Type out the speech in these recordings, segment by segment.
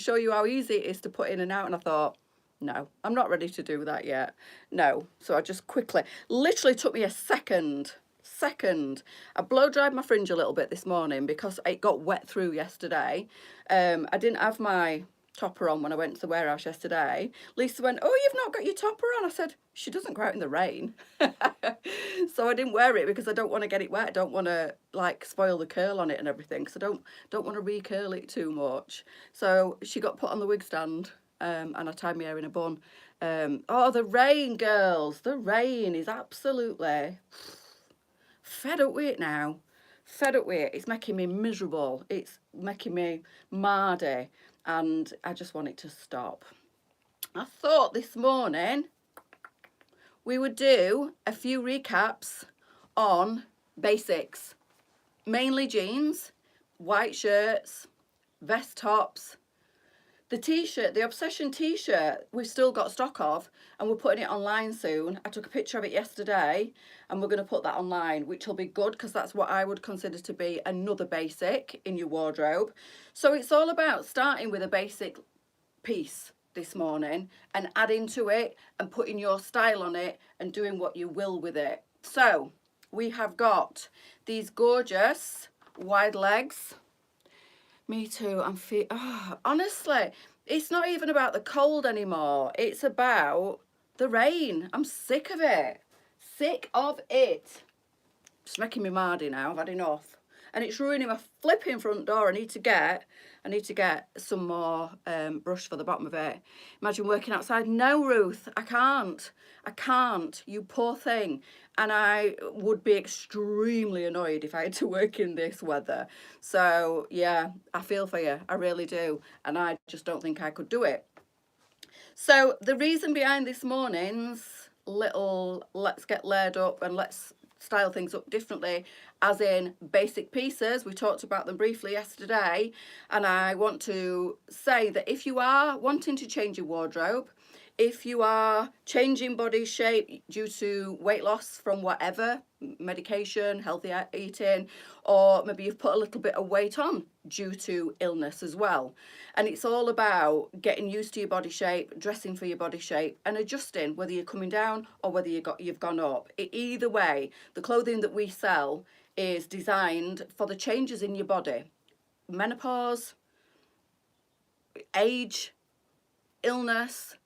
show you how easy it is to put in and out. And I thought, no, I'm not ready to do that yet. No. So I just quickly, literally took me a second. I blow dried my fringe a little bit this morning because it got wet through yesterday. I didn't have my topper on when I went to the warehouse yesterday. Lisa went, "Oh, you've not got your topper on." I said, "She doesn't go out in the rain." So I didn't wear it because I don't want to get it wet. I don't want to like spoil the curl on it and everything, because I don't want to recurl it too much. So she got put on the wig stand, and I tied my hair in a bun. Oh, the rain, girls. The rain is absolutely fed up with it now. Fed up with it. It's making me miserable. It's making me mardy, and I just want it to stop. I thought this morning we would do a few recaps on basics, mainly jeans, white shirts, vest tops. The t-shirt, the Obsession t-shirt, we've still got stock of, and we're putting it online soon. I took a picture of it yesterday, and we're going to put that online, which will be good because that's what I would consider to be another basic in your wardrobe. So it's all about starting with a basic piece this morning and adding to it and putting your style on it and doing what you will with it. So we have got these gorgeous wide legs. Me too. Honestly, it's not even about the cold anymore. It's about the rain. I'm sick of it. Sick of it. It's making me mardy now. I've had enough. And it's ruining my flipping front door. I need to get some more brush for the bottom of it. Imagine working outside. No, Ruth, I can't. I can't. You poor thing. And I would be extremely annoyed if I had to work in this weather. So yeah, I feel for you. I really do. And I just don't think I could do it. So the reason behind this morning's little let's get layered up and let's style things up differently, as in basic pieces, we talked about them briefly yesterday, and I want to say that if you are wanting to change your wardrobe, if you are changing body shape due to weight loss from whatever, medication, healthy eating, or maybe you've put a little bit of weight on due to illness as well. And it's all about getting used to your body shape, dressing for your body shape, and adjusting whether you're coming down or whether you've gone up. Either way, the clothing that we sell is designed for the changes in your body. Menopause, age, illness,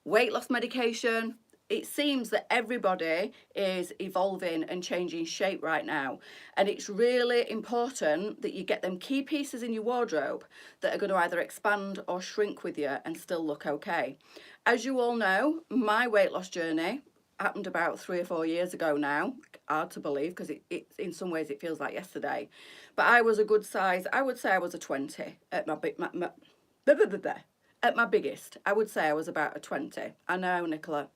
weight loss medication. It seems that everybody is evolving and changing shape right now. And it's really important that you get them key pieces in your wardrobe that are going to either expand or shrink with you and still look okay. As you all know, my weight loss journey happened about 3 or 4 years ago now. Hard to believe because it in some ways it feels like yesterday. But I was a good size. I would say I was a 20 at at my biggest. I would say I was about a 20. I know, Nicola.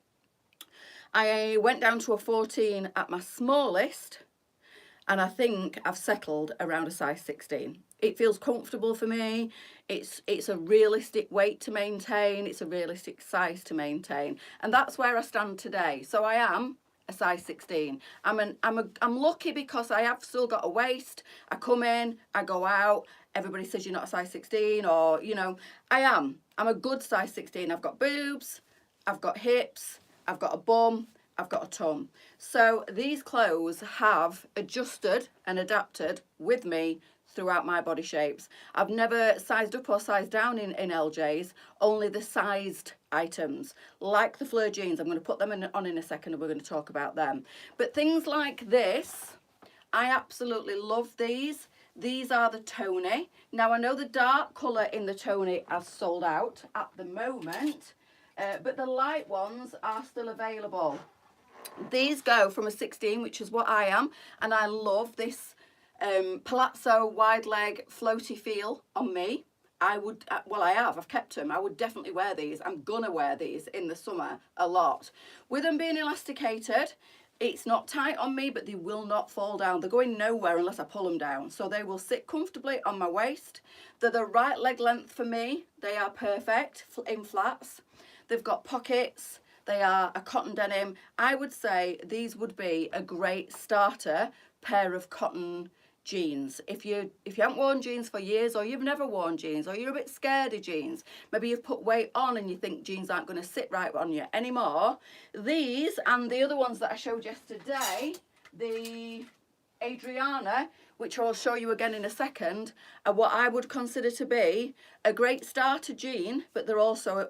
I went down to a 14 at my smallest, and I think I've settled around a size 16. It feels comfortable for me. It's a realistic weight to maintain. It's a realistic size to maintain, and that's where I stand today. So I am a size 16. I'm lucky because I have still got a waist. I come in, I go out. Everybody says you're not a size 16, or I'm a good size 16. I've got boobs, I've got hips, I've got a bum, I've got a tum. So these clothes have adjusted and adapted with me throughout my body shapes. I've never sized up or sized down in LJs, only the sized items, like the fleur jeans. I'm going to put them on in a second and we're going to talk about them. But things like this, I absolutely love these. These are the Tony. Now I know the dark colour in the Tony has sold out at the moment, but the light ones are still available. These go from a 16, which is what I am, and I love this palazzo wide leg floaty feel on me. I've kept them. I would definitely wear these. I'm gonna wear these in the summer a lot. With them being elasticated, it's not tight on me, but they will not fall down. They're going nowhere unless I pull them down. So they will sit comfortably on my waist. They're the right leg length for me. They are perfect in flats. They've got pockets. They are a cotton denim. I would say these would be a great starter pair of cotton jeans. If you haven't worn jeans for years, or you've never worn jeans, or you're a bit scared of jeans, maybe you've put weight on and you think jeans aren't going to sit right on you anymore, these and the other ones that I showed yesterday, the Adriana, which I'll show you again in a second, are what I would consider to be a great starter jean, but they're also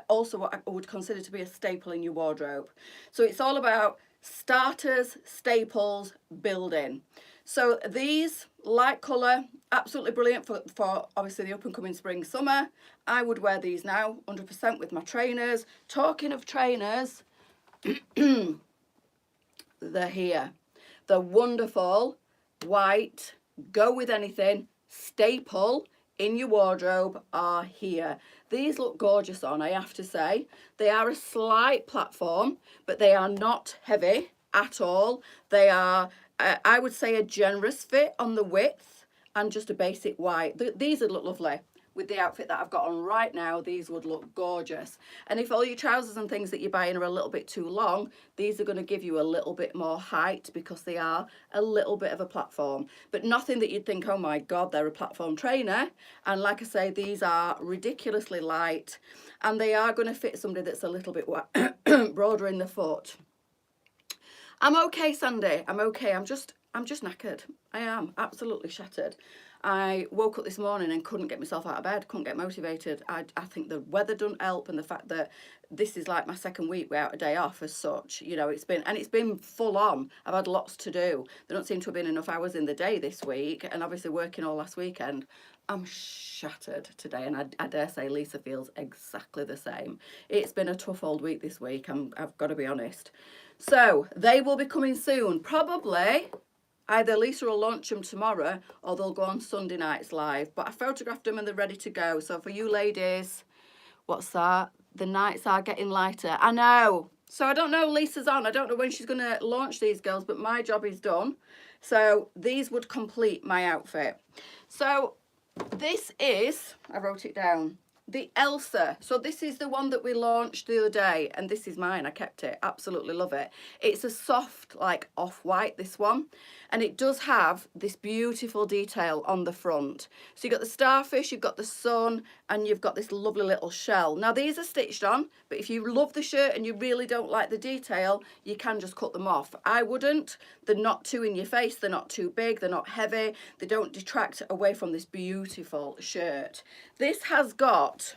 also what I would consider to be a staple in your wardrobe. So it's all about starters, staples, building. So these light colour, absolutely brilliant for obviously the up and coming spring, summer. I would wear these now 100% with my trainers. Talking of trainers, they're here. The wonderful white, go with anything, staple in your wardrobe are here. These look gorgeous on, I have to say. They are a slight platform, but they are not heavy at all. They are, I would say, a generous fit on the width and just a basic white. These would look lovely. With the outfit that I've got on right now, these would look gorgeous. And if all your trousers and things that you're buying are a little bit too long, these are going to give you a little bit more height because they are a little bit of a platform. But nothing that you'd think, oh my God, they're a platform trainer. And like I say, these are ridiculously light and they are going to fit somebody that's a little bit broader in the foot. I'm okay, Sandy. I'm okay. I'm just knackered. I am absolutely shattered. I woke up this morning and couldn't get myself out of bed, couldn't get motivated. I think the weather doesn't help, and the fact that this is like my second week without a day off as such, you know, it's been full on. I've had lots to do. There don't seem to have been enough hours in the day this week, and obviously working all last weekend. I'm shattered today, and I dare say Lisa feels exactly the same. It's been a tough old week this week, I've got to be honest. So they will be coming soon, probably. Either Lisa will launch them tomorrow or they'll go on Sunday nights live. But I photographed them and they're ready to go. So for you ladies, what's that? The nights are getting lighter. I know. So I don't know, Lisa's on. I don't know when she's going to launch these girls, but my job is done. So these would complete my outfit. So this is, I wrote it down, the Elsa. So this is the one that we launched the other day, and this is mine. I kept it. Absolutely love it. It's a soft, like off-white, this one, and it does have this beautiful detail on the front. So you've got the starfish, you've got the sun, and you've got this lovely little shell. Now these are stitched on, but if you love the shirt and you really don't like the detail, you can just cut them off. I wouldn't. They're not too in your face, they're not too big, they're not heavy, they don't detract away from this beautiful shirt. This has got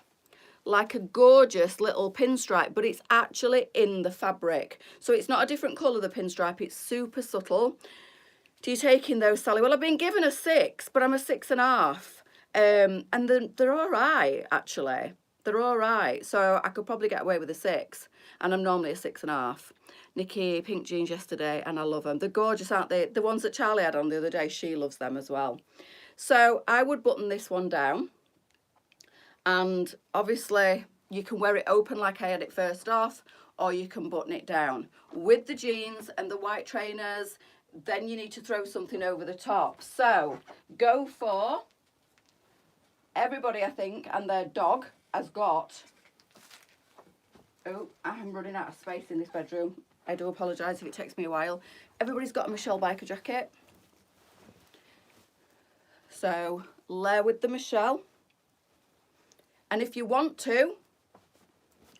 like a gorgeous little pinstripe, but it's actually in the fabric. So it's not a different colour, the pinstripe, it's super subtle. Do you take in those, Sally? Well, I've been given a 6, but I'm a 6.5. And they're all right, actually. They're all right. So I could probably get away with a 6, and I'm normally a 6.5. Nikki, pink jeans yesterday, and I love them. They're gorgeous, aren't they? The ones that Charlie had on the other day, she loves them as well. So I would button this one down. And obviously you can wear it open like I had it first off, or you can button it down. With the jeans and the white trainers, then you need to throw something over the top. So go for, everybody I think and their dog has got, oh, I'm running out of space in this bedroom. I do apologise if it takes me a while. Everybody's got a Michelle biker jacket. So layer with the Michelle. And if you want to,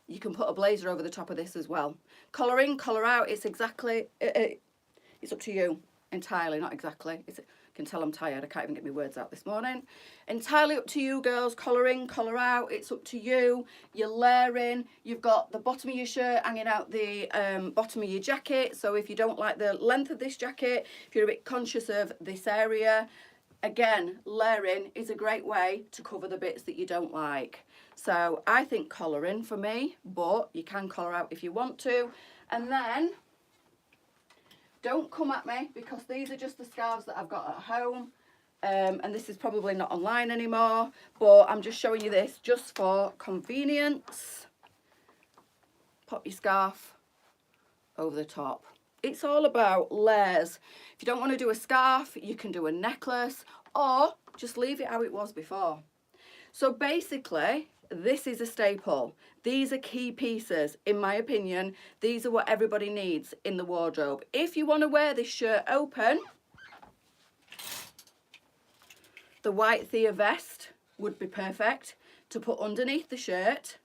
you can put a blazer over the top of this as well. Collar in, collar out, it's exactly, it's up to you entirely, not exactly. I can tell I'm tired, I can't even get my words out this morning. Entirely up to you girls, collar in, collar out, it's up to you. You're layering, you've got the bottom of your shirt hanging out the bottom of your jacket. So if you don't like the length of this jacket, if you're a bit conscious of this area, again, layering is a great way to cover the bits that you don't like. So I think collar in for me, but you can collar out if you want to. And then, don't come at me because these are just the scarves that I've got at home. And this is probably not online anymore, but I'm just showing you this just for convenience. Pop your scarf over the top. It's all about layers. If you don't want to do a scarf, you can do a necklace or just leave it how it was before. So basically, this is a staple. These are key pieces, in my opinion. These are what everybody needs in the wardrobe. If you want to wear this shirt open, The white Thea vest would be perfect to put underneath the shirt.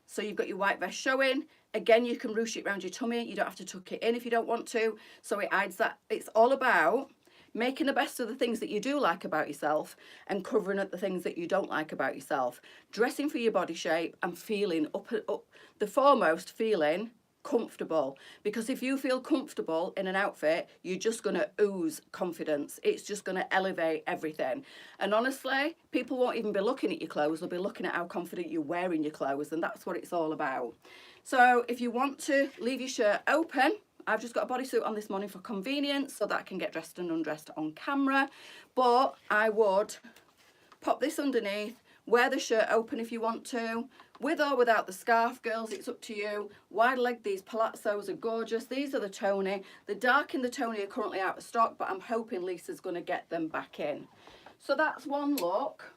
So you've got your white vest showing. Again, you can ruche it around your tummy. You don't have to tuck it in if you don't want to. So it hides that. It's all about making the best of the things that you do like about yourself and covering up the things that you don't like about yourself. Dressing for your body shape and feeling up the foremost, feeling comfortable. Because if you feel comfortable in an outfit, you're just going to ooze confidence. It's just going to elevate everything. And honestly, people won't even be looking at your clothes. They'll be looking at how confident you're wearing your clothes, and that's what it's all about. So if you want to leave your shirt open, I've just got a bodysuit on this morning for convenience so that I can get dressed and undressed on camera. But I would pop this underneath, wear the shirt open if you want to, with or without the scarf, girls, it's up to you. Wide leg, these palazzos are gorgeous. These are the Tony. The dark in the Tony are currently out of stock, but I'm hoping Lisa's going to get them back in. So that's one look.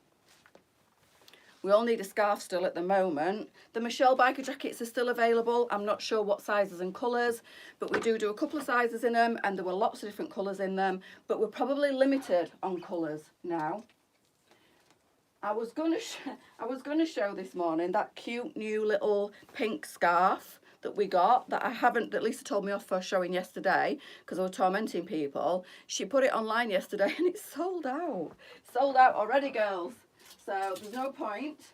We all need a scarf still at the moment. The Michelle biker jackets are still available. I'm not sure what sizes and colours, but we do a couple of sizes in them, and there were lots of different colours in them, but we're probably limited on colours now. I was gonna show this morning that cute new little pink scarf that we got that Lisa told me off for showing yesterday because I was tormenting people. She put it online yesterday and it's sold out. Sold out already, girls. So there's no point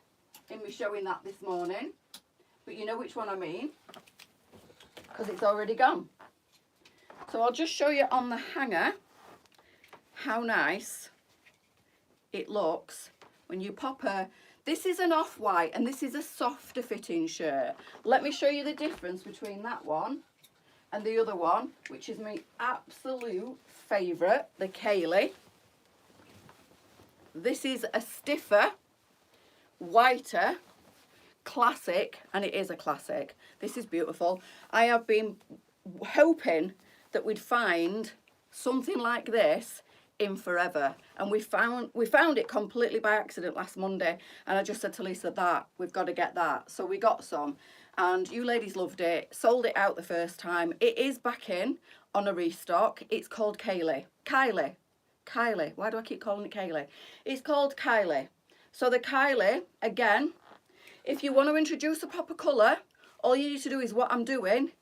in me showing that this morning, but you know which one I mean because it's already gone. So I'll just show you on the hanger how nice it looks. When you pop her, this is an off-white and this is a softer fitting shirt. Let me show you the difference between that one and the other one, which is my absolute favourite, the Kaylee. This is a stiffer, whiter, classic, and it is a classic. This is beautiful. I have been hoping that we'd find something like this in forever, and we found it completely by accident last Monday, and I just said to Lisa that we've got to get that, so we got some, and you ladies loved it. Sold it out the first time. It is back in on a restock. It's called Kylie. Why do I keep calling it Kaylee? It's called Kylie. So the Kylie, again, if you want to introduce a pop of colour, all you need to do is what I'm doing,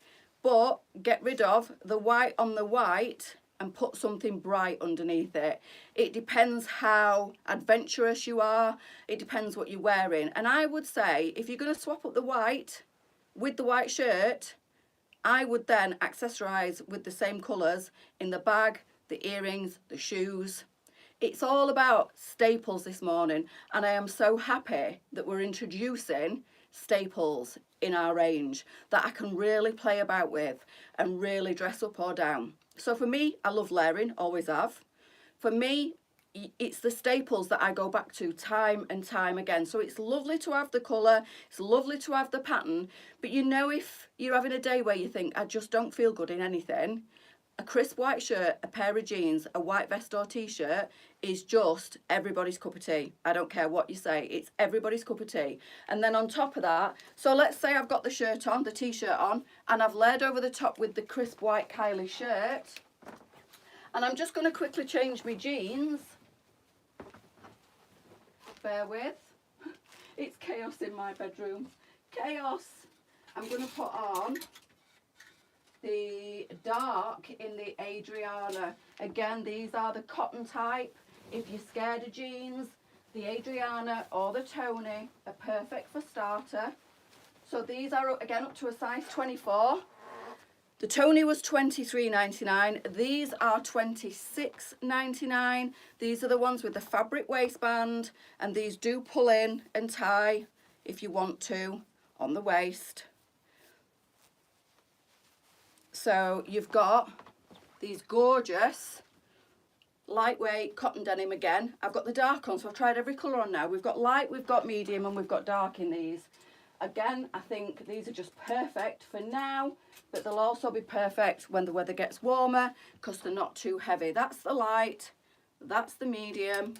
but get rid of the white on the white and put something bright underneath it. It depends how adventurous you are. It depends what you're wearing. And I would say if you're going to swap up the white with the white shirt, I would then accessorise with the same colours in the bag, the earrings, the shoes. It's all about staples this morning, and I am so happy that we're introducing staples in our range that I can really play about with and really dress up or down. So for me, I love layering, always have. For me, it's the staples that I go back to time and time again. So it's lovely to have the colour, it's lovely to have the pattern, but you know, if you're having a day where you think, I just don't feel good in anything, a crisp white shirt, a pair of jeans, a white vest or t-shirt is just everybody's cup of tea. I don't care what you say, it's everybody's cup of tea. And then on top of that, so let's say I've got the shirt on, the t-shirt on, and I've layered over the top with the crisp white Kylie shirt. And I'm just going to quickly change my jeans. Bear with. It's chaos in my bedroom. Chaos. I'm going to put on the dark in the Adriana. Again, these are the cotton type. If you're scared of jeans, the Adriana or the Tony are perfect for starter. So these are, again, up to a size 24. The Tony was $23.99. These are $26.99. These are the ones with the fabric waistband, and these do pull in and tie if you want to on the waist. So you've got these gorgeous lightweight cotton denim again. I've got the dark on, so I've tried every colour on now. We've got light, we've got medium, and we've got dark in these. Again, I think these are just perfect for now, but they'll also be perfect when the weather gets warmer because they're not too heavy. That's the light, that's the medium,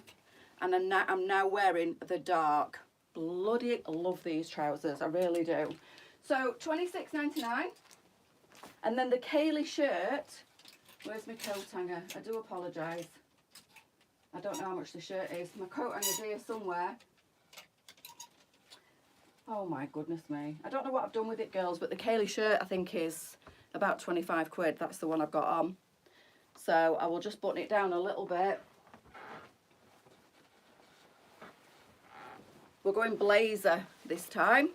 and I'm now wearing the dark. Bloody love these trousers, I really do. So $26.99. And then the Kaylee shirt, where's my coat hanger? I do apologise. I don't know how much the shirt is. My coat hanger's here somewhere. Oh my goodness me. I don't know what I've done with it, girls, but the Kaylee shirt I think is about 25 quid. That's the one I've got on. So I will just button it down a little bit. We're going blazer this time.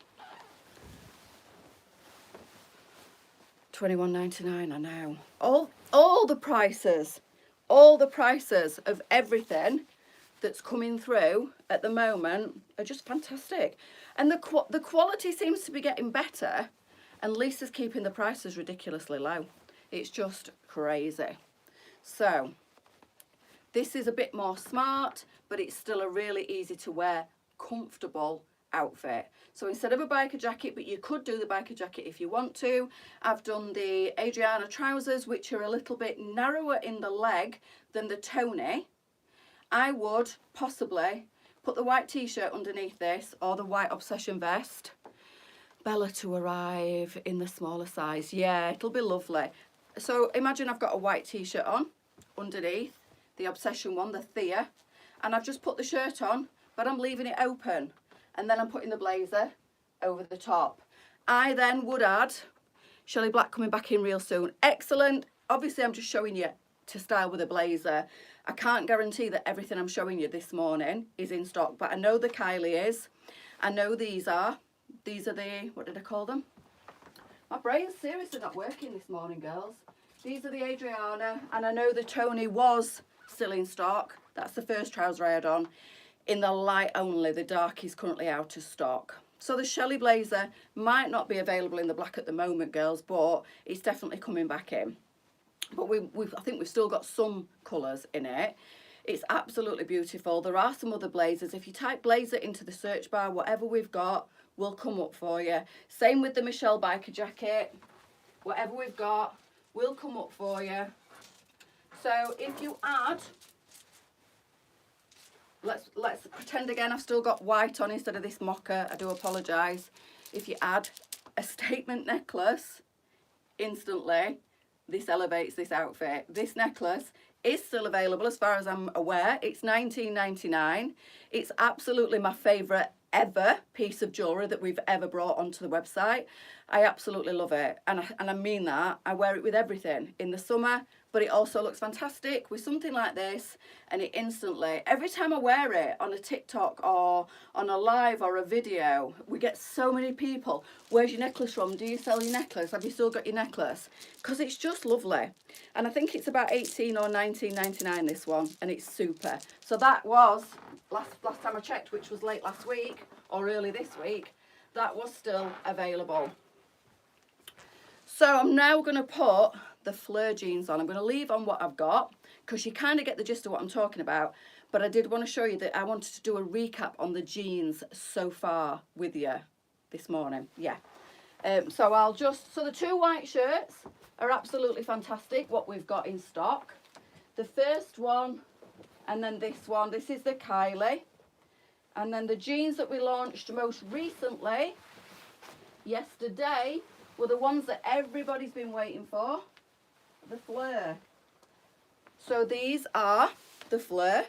$21.99, I know. All the prices of everything that's coming through at the moment are just fantastic. And the quality seems to be getting better, and Lisa's keeping the prices ridiculously low. It's just crazy. So this is a bit more smart, but it's still a really easy to wear, comfortable outfit. So instead of a biker jacket, but you could do the biker jacket if you want to, I've done the Adriana trousers, which are a little bit narrower in the leg than the Tony. I would possibly put the white t-shirt underneath this, or the white Obsession vest. Bella to arrive in the smaller size. Yeah, it'll be lovely. So imagine I've got a white t-shirt on underneath, the Obsession one, the Thea, and I've just put the shirt on, but I'm leaving it open. And then I'm putting the blazer over the top. I then would add Shelley Black coming back in real soon. Excellent. Obviously, I'm just showing you to style with a blazer. I can't guarantee that everything I'm showing you this morning is in stock, but I know the Kylie is. I know these are the, what did I call them? My brain's seriously not working this morning, girls. These are the Adriana, and I know the Tony was still in stock. That's the first trouser I had on. In the light only, the dark is currently out of stock. So the Shelley blazer might not be available in the black at the moment, girls, but it's definitely coming back in. But I think we've still got some colours in it. It's absolutely beautiful. There are some other blazers. If you type blazer into the search bar, whatever we've got will come up for you. Same with the Michelle biker jacket. Whatever we've got will come up for you. So if you add, let's pretend again I've still got white on instead of this mocha. I do apologise. If you add a statement necklace, instantly this elevates this outfit. This necklace is still available as far as I'm aware. It's $19.99. It's absolutely my favourite ever piece of jewellery that we've ever brought onto the website. I absolutely love it, and I mean that. I wear it with everything in the summer, but it also looks fantastic with something like this, and it instantly, every time I wear it on a TikTok or on a live or a video, we get so many people, where's your necklace from? Do you sell your necklace? Have you still got your necklace? Because it's just lovely. And I think it's about $18 or $19.99 this one, and it's super. So that was, last time I checked, which was late last week or early this week, that was still available. So I'm now going to put the Fleur jeans on. I'm going to leave on what I've got because you kind of get the gist of what I'm talking about, but I did want to show you that I wanted to do a recap on the jeans so far with you this morning. Yeah. So the two white shirts are absolutely fantastic, what we've got in stock. The first one and then this one, this is the Kylie. And then the jeans that we launched most recently, yesterday, were the ones that everybody's been waiting for, the Fleur. So these are the Fleur.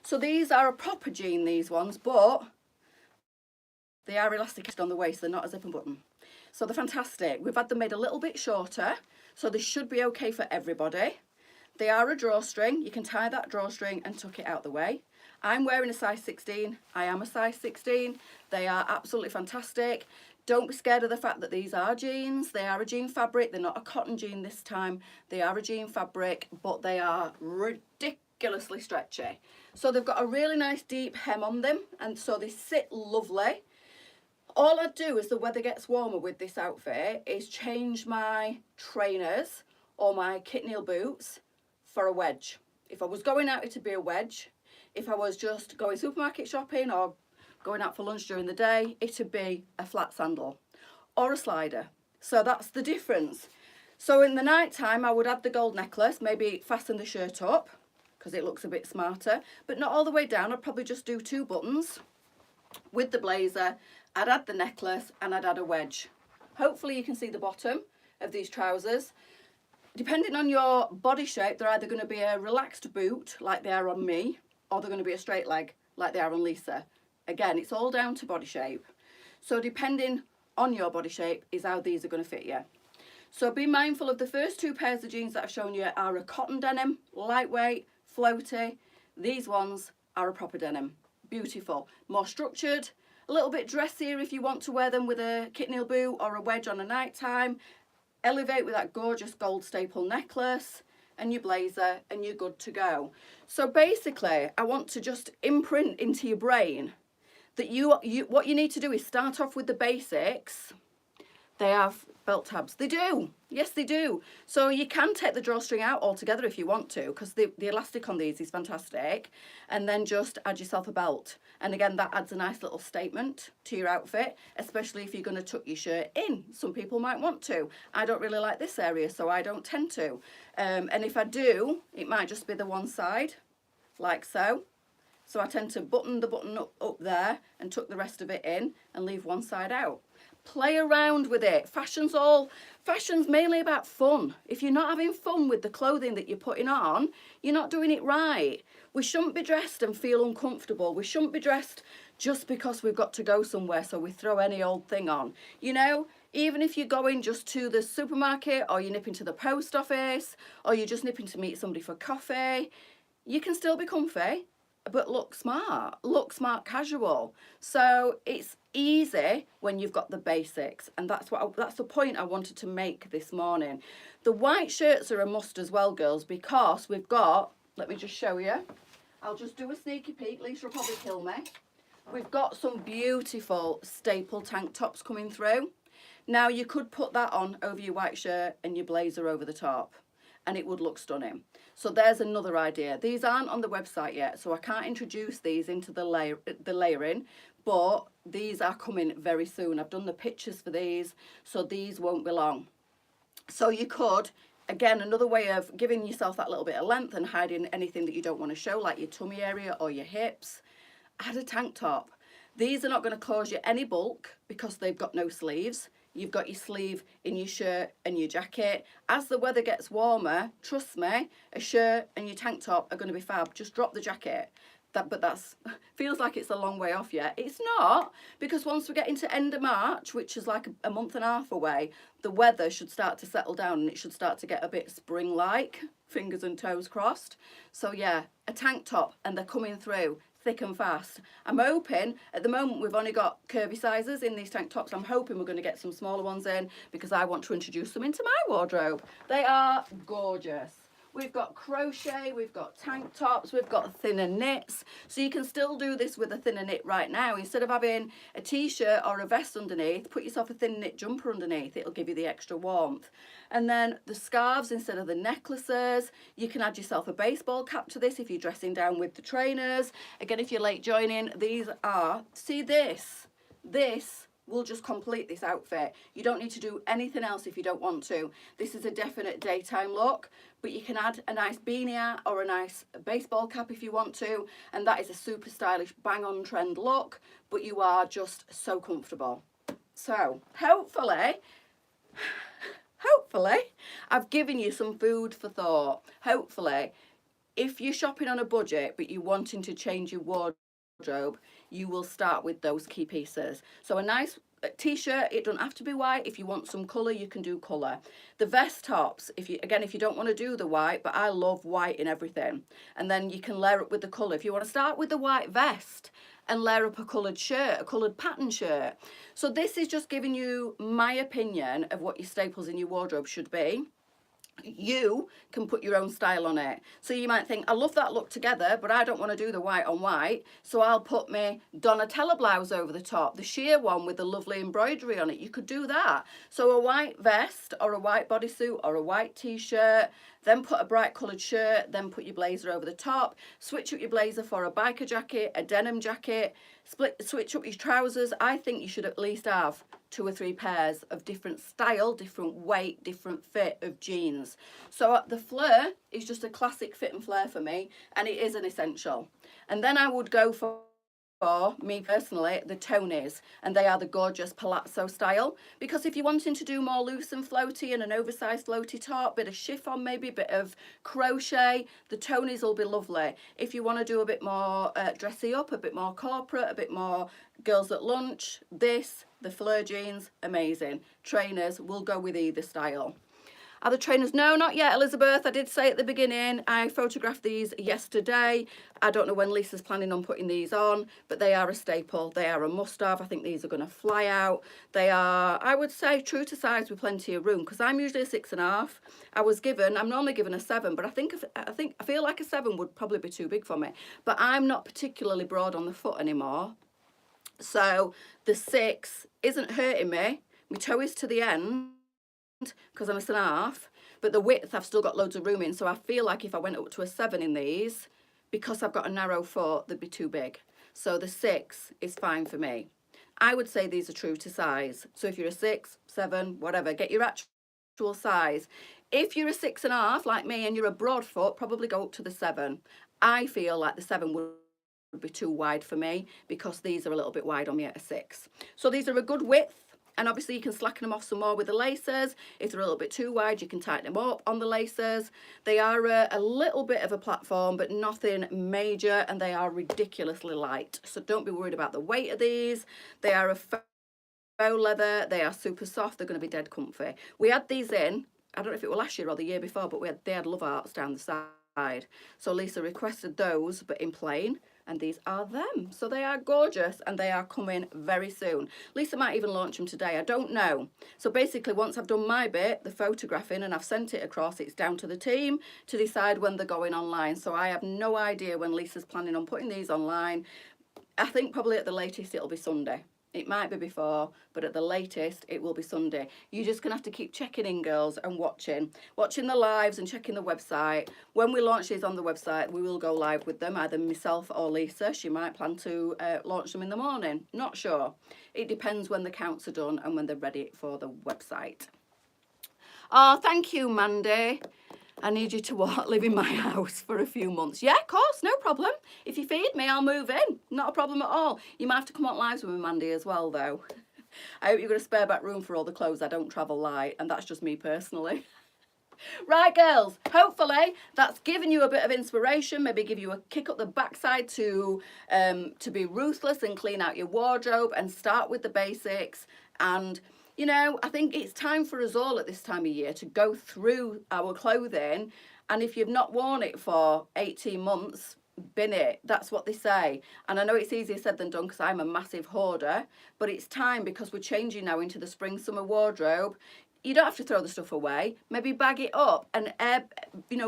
So these are a proper jean, these ones, but they are elastic on the waist. They're not a zip and button. So they're fantastic. We've had them made a little bit shorter, so they should be okay for everybody. They are a drawstring. You can tie that drawstring and tuck it out the way. I'm wearing a size 16. I am a size 16. They are absolutely fantastic. Don't be scared of the fact that these are jeans. They are a jean fabric. They're not a cotton jean this time. They are a jean fabric, but they are ridiculously stretchy. So they've got a really nice deep hem on them, and so they sit lovely. All I do as the weather gets warmer with this outfit is change my trainers or my kit heel boots for a wedge. If I was going out, it'd be a wedge. If I was just going supermarket shopping or going out for lunch during the day, it'd be a flat sandal or a slider. So that's the difference. So in the night time, I would add the gold necklace, maybe fasten the shirt up because it looks a bit smarter, but not all the way down. I'd probably just do 2 buttons with the blazer. I'd add the necklace and I'd add a wedge. Hopefully you can see the bottom of these trousers. Depending on your body shape, they're either going to be a relaxed boot like they are on me, or they're going to be a straight leg like they are on Lisa. Again, it's all down to body shape. So depending on your body shape is how these are going to fit you. So be mindful of the first two pairs of jeans that I've shown you are a cotton denim, lightweight, floaty. These ones are a proper denim. Beautiful, more structured, a little bit dressier if you want to wear them with a kitten heel boot or a wedge on a night time. Elevate with that gorgeous gold staple necklace and your blazer and you're good to go. So basically, I want to just imprint into your brain that what you need to do is start off with the basics. They have belt tabs. They do. Yes, they do. So you can take the drawstring out altogether if you want to, because the elastic on these is fantastic. And then just add yourself a belt. And again, that adds a nice little statement to your outfit, especially if you're going to tuck your shirt in. Some people might want to. I don't really like this area, so I don't tend to. And if I do, it might just be the one side, like so. So I tend to button the button up there and tuck the rest of it in and leave one side out. Play around with it. Fashion's mainly about fun. If you're not having fun with the clothing that you're putting on, you're not doing it right. We shouldn't be dressed and feel uncomfortable. We shouldn't be dressed just because we've got to go somewhere, so we throw any old thing on. You know, even if you're going just to the supermarket, or you're nipping to the post office, or you're just nipping to meet somebody for coffee, you can still be comfy, but look smart casual. So it's easy when you've got the basics, and that's the point I wanted to make this morning. The white shirts are a must as well, girls, because we've got, let me just show you. I'll just do a sneaky peek. Lisa will probably kill me. We've got some beautiful staple tank tops coming through. Now you could put that on over your white shirt and your blazer over the top, and it would look stunning. So there's another idea. These aren't on the website yet, so I can't introduce these into the layering, but these are coming very soon. I've done the pictures for these, so these won't be long. So you could, again, another way of giving yourself that little bit of length and hiding anything that you don't want to show, like your tummy area or your hips, add a tank top. These are not going to cause you any bulk because they've got no sleeves. You've got your sleeve in your shirt and your jacket. As the weather gets warmer, trust me, a shirt and your tank top are going to be fab. Just drop the jacket. But that's feels like it's a long way off yet. It's not, because once we get into end of March, which is like a month and a half away, the weather should start to settle down and it should start to get a bit spring-like, fingers and toes crossed. So yeah, a tank top, and they're coming through thick and fast. I'm hoping, at the moment we've only got curvy sizes in these tank tops. I'm hoping we're going to get some smaller ones in because I want to introduce them into my wardrobe. They are gorgeous. We've got crochet, we've got tank tops, we've got thinner knits. So you can still do this with a thinner knit right now. Instead of having a t-shirt or a vest underneath, put yourself a thin knit jumper underneath. It'll give you the extra warmth. And then the scarves instead of the necklaces. You can add yourself a baseball cap to this if you're dressing down with the trainers. Again, if you're late joining, these are, see this will just complete this outfit. You don't need to do anything else if you don't want to. This is a definite daytime look, but you can add a nice beanie hat or a nice baseball cap if you want to, and that is a super stylish, bang on trend look, but you are just so comfortable. So hopefully I've given you some food for thought. Hopefully, if you're shopping on a budget but you're wanting to change your wardrobe, you will start with those key pieces. So a nice t-shirt, it doesn't have to be white. If you want some colour, you can do colour. The vest tops, if you don't want to do the white, but I love white in everything, and then you can layer up with the colour. If you want to start with the white vest and layer up a coloured shirt, a coloured pattern shirt. So this is just giving you my opinion of what your staples in your wardrobe should be. You can put your own style on it. So you might think, I love that look together, but I don't want to do the white on white, so I'll put my Donatella blouse over the top, the sheer one with the lovely embroidery on it. You could do that. So a white vest or a white bodysuit or a white t-shirt, then put a bright coloured shirt, then put your blazer over the top, switch up your blazer for a biker jacket, a denim jacket, switch up your trousers. I think you should at least have 2 or 3 pairs of different style, different weight, different fit of jeans. So the flare is just a classic fit and flare for me, and it is an essential. And then I would go for for me personally, the Tonys, and they are the gorgeous palazzo style. Because if you're wanting to do more loose and floaty and an oversized floaty top, bit of chiffon, maybe a bit of crochet, the Tonys will be lovely. If you want to do a bit more dressy up, a bit more corporate, a bit more girls at lunch, the fleur jeans, amazing. Trainers will go with either style. Are the trainers? No, not yet, Elizabeth. I did say at the beginning, I photographed these yesterday. I don't know when Lisa's planning on putting these on, but they are a staple. They are a must-have. I think these are going to fly out. They are, I would say, true to size with plenty of room, because I'm usually a 6.5. I'm normally given a 7, but I feel like a 7 would probably be too big for me. But I'm not particularly broad on the foot anymore. So the 6 isn't hurting me. My toe is to the end, because I'm a 6.5, but the width I've still got loads of room in, so I feel like if I went up to a 7 in these, because I've got a narrow foot, they'd be too big. So the 6 is fine for me. I would say these are true to size. So if you're a 6, 7, whatever, get your actual size. If you're a 6.5 like me and you're a broad foot, probably go up to the 7. I feel like the 7 would be too wide for me, because these are a little bit wide on me at a 6. So these are a good width. And obviously you can slacken them off some more with the laces. If they're a little bit too wide, you can tighten them up on the laces. They are a little bit of a platform, but nothing major, and they are ridiculously light. So don't be worried about the weight of these. They are a faux leather. They are super soft. They're going to be dead comfy. We had these in, I don't know if it was last year or the year before, but they had love arts down the side. So Lisa requested those, but in plain. And these are them. So they are gorgeous, and they are coming very soon. Lisa might even launch them today, I don't know. So basically, once I've done my bit, the photographing, and I've sent it across, it's down to the team to decide when they're going online. So I have no idea when Lisa's planning on putting these online. I think probably at the latest it'll be Sunday. It might be before, but at the latest it will be Sunday. You're just gonna have to keep checking in, girls, and watching the lives and checking the website. When we launch these on the website, we will go live with them, either myself or Lisa. She might plan to launch them in the morning, not sure. It depends when the counts are done and when they're ready for the website. Oh, thank you, Mandy. I need you to live in my house for a few months. Yeah, of course, no problem. If you feed me, I'll move in. Not a problem at all. You might have to come on lives with me, Mandy, as well, though. I hope you're going to spare back room for all the clothes. I don't travel light, and that's just me personally. Right, girls, hopefully that's given you a bit of inspiration, maybe give you a kick up the backside to be ruthless and clean out your wardrobe and start with the basics. And you know, I think it's time for us all at this time of year to go through our clothing, and if you've not worn it for 18 months, bin it. That's what they say. And I know it's easier said than done, because I'm a massive hoarder, but it's time, because we're changing now into the spring summer wardrobe. You don't have to throw the stuff away. Maybe bag it up and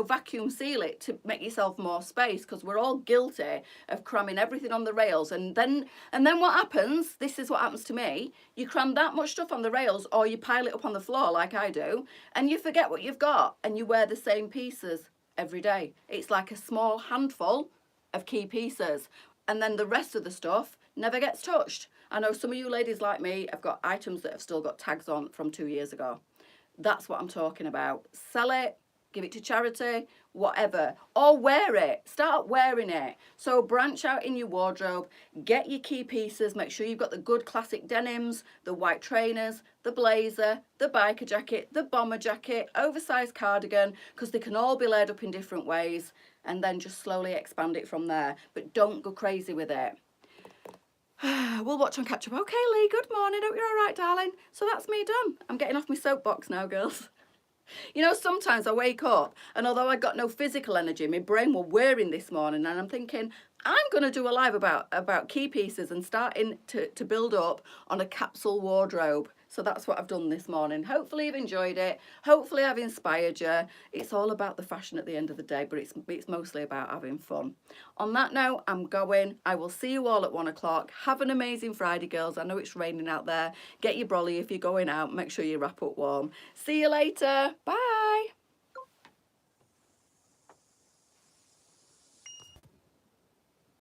vacuum seal it to make yourself more space, because we're all guilty of cramming everything on the rails. And then what happens? This is what happens to me. You cram that much stuff on the rails, or you pile it up on the floor like I do, and you forget what you've got, and you wear the same pieces every day. It's like a small handful of key pieces, and then the rest of the stuff never gets touched. I know some of you ladies like me have got items that have still got tags on from 2 years ago. That's what I'm talking about. Sell it, give it to charity, whatever, or wear it. Start wearing it. So branch out in your wardrobe, get your key pieces, make sure you've got the good classic denims, the white trainers, the blazer, the biker jacket, the bomber jacket, oversized cardigan, because they can all be layered up in different ways, and then just slowly expand it from there. But don't go crazy with it. We'll watch on catch up. Okay, Lee, good morning. Hope you're all right, darling. So that's me done. I'm getting off my soapbox now, girls. You know, sometimes I wake up, and although I got no physical energy, my brain was whirring this morning, and I'm thinking, I'm going to do a live about key pieces and starting to build up on a capsule wardrobe. So that's what I've done this morning. Hopefully you've enjoyed it. Hopefully I've inspired you. It's all about the fashion at the end of the day, but it's mostly about having fun. On that note, I'm going. I will see you all at 1 o'clock. Have an amazing Friday, girls. I know it's raining out there. Get your brolly if you're going out. Make sure you wrap up warm. See you later. Bye.